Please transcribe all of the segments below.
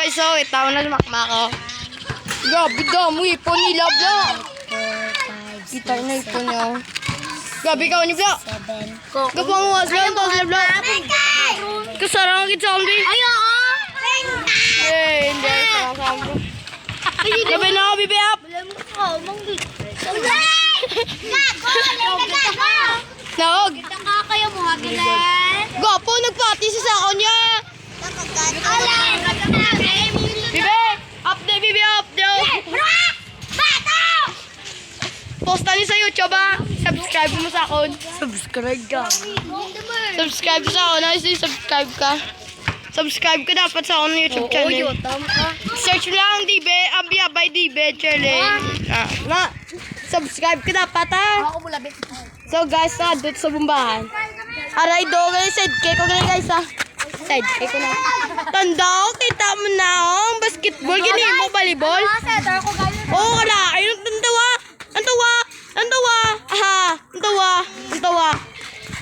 guys, so itaw na lumakma ko. Grabe damo, ipon ni Labla. 4, 5, 6, Kita na ipon niya. Grabe ka ni Bla. 7. Kapanguwas lang to si Bla. Kasarang kita sa kambi. Ayoko! Eh, hindi. Sarang sa kambi. Grabe na ako, bibi up. Naog. Gwapo, nagpati sa sako niya. Bibi, update, bibi, update. Posta niyo sa YouTube ha. Subscribe mo sa akin. Subscribe ka. Subscribe sa akin. Ay, subscribe ka. Subscribe ka dapat sa akin YouTube channel. Search lang Dibe, Ambia by Dibe challenge. Subscribe ka dapat ha. So guys, doon sa bumbahan. Aray do guys, sidekick ko guys ha. Sidekick ko na. Tanda ko, kita mo na ang basketball. Gini mo volleyball. Oo, wala. Ayun, tandawa. Antawa.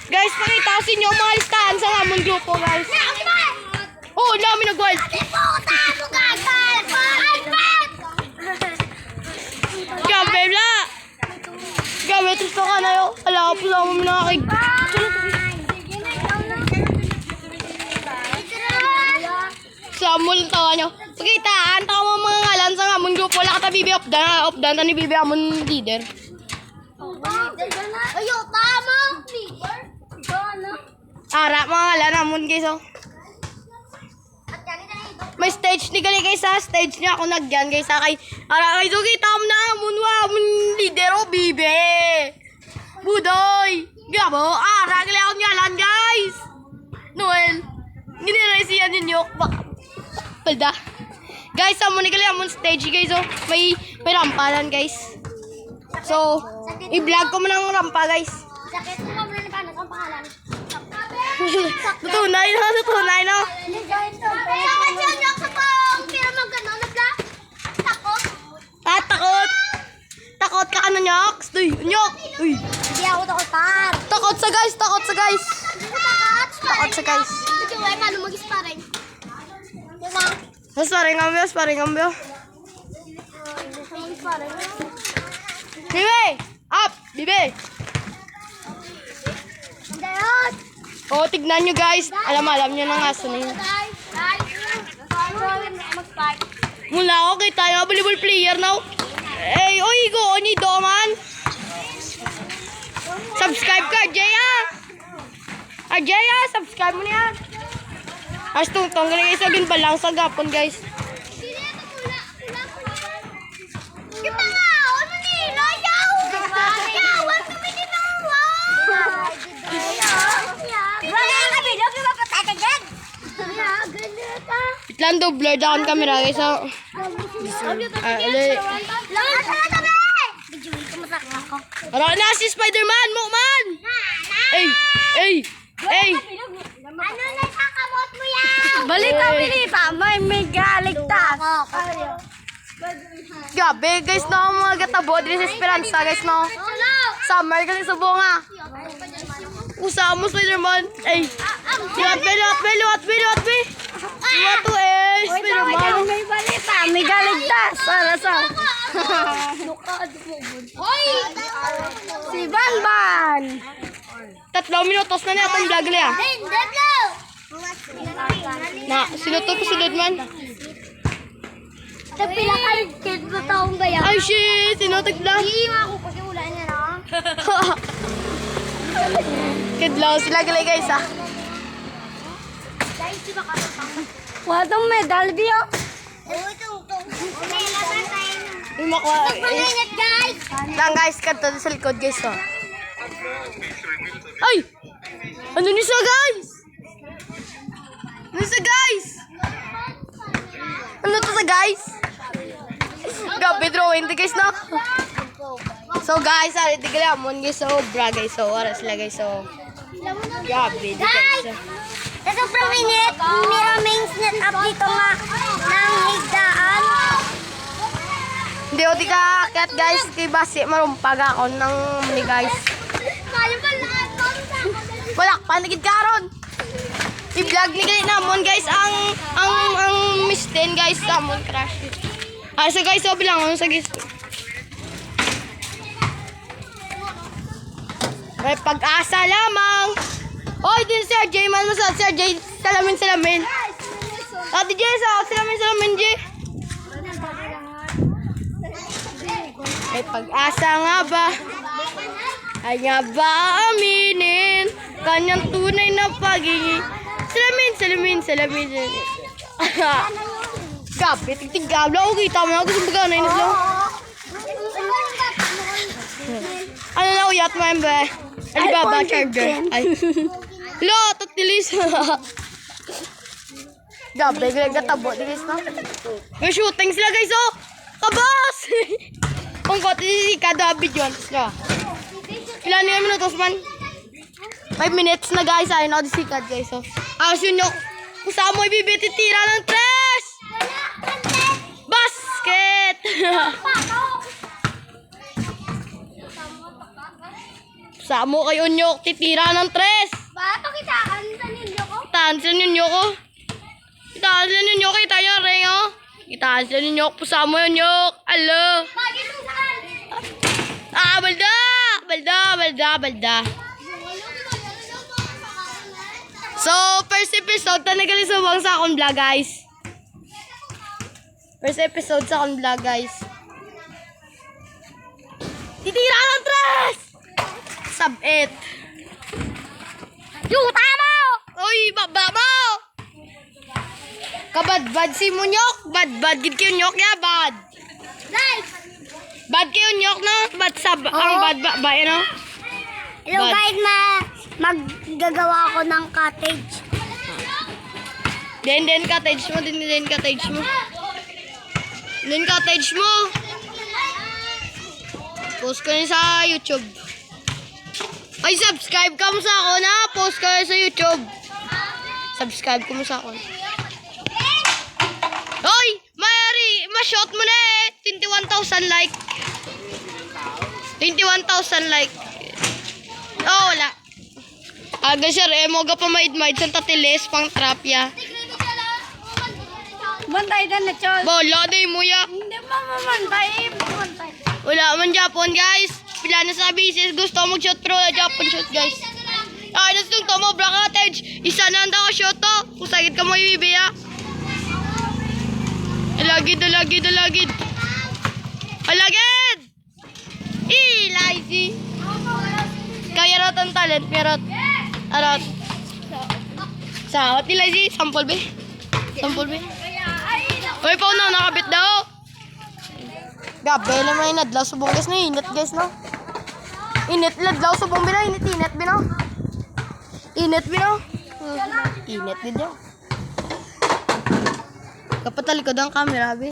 Guys, pakita ko sa inyo ang mga listahan sa among grupo, guys. Oh, dami na gold. Grabe, Bla. Grabe, gusto ka na yun. Ala ko pala mo nakakig. Sa amon tawa nyo. Pakitaan, tawa mo mga ngalan sa among grupo. Wala ka ta bibi opdan ta ni bibi amon leader. Ayo, tama! Ara, mga ngalan amon guys, oh. May stage ni gali guys ha. Stage niya ako nagyan guys ha. Kay ara guys, okay, tam na amon leader, oh, bibi. Budoy. Gabo, ara, gali ako ngalan guys. Noel. Giniray siya ninyo. Palda. Guys, amon ni gali amon stage guys, oh. May rampalan guys. So, i-vlog ko mo ng rampa guys. Sakit mo muna ni Panos ang pangalan. Tutunay no. Sakit yun yung sa pong tira mo gano'n na bla. Takot. Takot ka ano nyok? Nyok. Uy. Hindi ako takotan. Takot sa guys. Takot sa guys. Ito ay paano mag-sparring? Diba? Sparring ambyo. Bibi! Up! Bibi! Dayot! Oh, tignan nyo guys. Alam nyo na nga saan yun. Mula ako kay tayo, volleyball player now. Eh, oy, go, oni do man. Subscribe ka, Jaya. Jaya, subscribe mo na yan. As tungtong, galing isa din balang sa gapon guys. Kita nga! Ano ni? Layaw! Layawan kami ni Nawa! Wala ka bilog yung mapatay ka dyan! Ganun ka! Itlan do, blur down camera guys. So, Lakas na tabi! Bijuin ko masak ako. Ara na si Spider-Man, Mokman! Ay! Ano na kakamot mo yan? Balik ka, Pilita. May galigtas. Gabi guys, no, mga gatabo din sa Esperanza guys, no. Summer kasi sa bunga. Usa mo Spider-Man. Ay. Liwat be. Liwat to eh, Spider-Man. May balita, may galigtas. Sa. Hoy! Si Banban. 3 minutos na natin vlog niya. Na, sino to pasulod man? Sa pila ka kid na taong gaya. Ay shit, sino tagla? Hindi ako pag-iulan niya na. Kidlaw sila gali guys ah. Guys, di ba ka tapang? Watong medal biyo. Tungtong. Okay, laban tayo na. Uy, makuha. Mag-ingat, guys! Lang guys, kanto sa likod guys oh. Ay! Ano nisa guys? Ano sa guys? Ano to sa guys? Gabi drawing to guys no? So guys, ari tigil amon guys so bra guys so oras sila guys so gabi di guys. Sa sobrang init, maraming snap up dito nga ng higdaan. Hindi o di ka kat guys, kay basi marumpag ako ng ni guys. Kaya ba lahat? Walak panigid karon. i-vlog ni guys namon guys ang Miss 10 guys namon crush. So guys, so bilang ano sa guys. May pag-asa lamang. Oy, din Sir J, man mo sa Sir J, salamin. Ate J, salamin J. May pag-asa nga ba? Ay nga ba aminin kanyang tunay na pagiging salamin. Gabi, tigtigabla ko kita mo na gusto baga na inis lang. Ano na uyat mo yung ba? Alibaba charger. Ay. Lo, tatilis. Gabi, gatabo. Guys, no? May shooting sila guys, oh! Kabas! Kung kote si kada video. Ilan na yung minutos man? 5 minutes na guys. Ayun ako disikad guys, oh. Ayos yun yung kusama mo ibibititira ng tres! Basket! Kusama mo kayo nyok titira ng tres! Bato kitaan sa ninyo ko. Kitaan sila ninyo ko. Kita nyo rin, oh. Kitaan sila ninyo ko. Pusama mo yun nyok. Alo. Bakit mo saan? Balda. So, first episode, tanagali sa bang sa akong vlog, guys. First episode sa akong vlog, guys. Titira ng tres! Sub 8. Yuta mo! Uy, baba mo! Kabad-bad si Munyok. Bad gid kayo nyok ya, bad. Guys! Bad kayo nyok, no? Bad sab, ang bad ba, you know? Hello Bad. guys, maggagawa ako ng cottage. Den cottage mo. Post ko yun sa YouTube. Ay, subscribe ka mo sa ako na. Post ko yun sa YouTube. Subscribe ko mo sa ako. Hoy! Ma-shot mo na eh. 21,000 like. 21,000 like. Oh, wala. Aga sir, mo ga pa maid-maid sa tatilis pang trapya. Bantay dan na chol. Bola day mo ya. Hindi mamamantay. Wala man Japon guys. Pila na sa bisis gusto mag-shoot pero wala Japon shoot guys. Ay, nastong to mo black cottage. Isa na ang daw shoot to. Kung sakit ka mo ibibiya. Alagid. Lazy. Kaya rot ang talent, pero arot. Sa hot nila si sample be. Oy, pa na nakabit daw. Gabi naman inadlaw subong guys na init guys no. Init ladlaw subong bina init bino. Init din daw. Kapatalikod ang camera be.